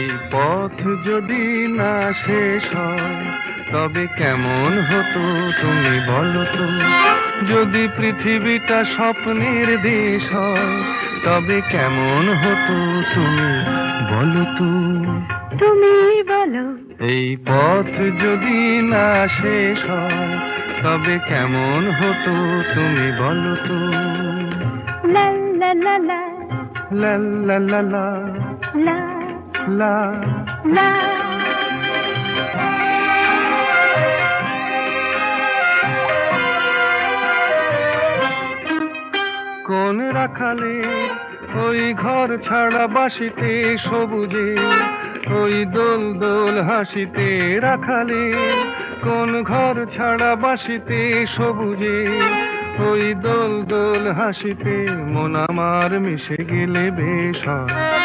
এই পথ যদি না শেষ হয় তবে কেমন হতো তুমি বলো তো। যদি পৃথিবীটা স্বপ্নের দেশ হয় তবে কেমন হতো তুমি বলো তো। তুমি বলো। এই পথ যদি না শেষ হয় তবে কেমন হতো তুমি বলো তো। লা লা লা লা লা লা লা লা লা লা। লা। কোন রাখালে ওই ঘর ছাড়া বাসিতে সবুজে ওই দোল দোল হাসিতে রাখালে। কোন ঘর ছাড়া বাসিতে সবুজে ওই দোল দোল হাসিতে মন আমার মিশে গেলে বেশ হয়।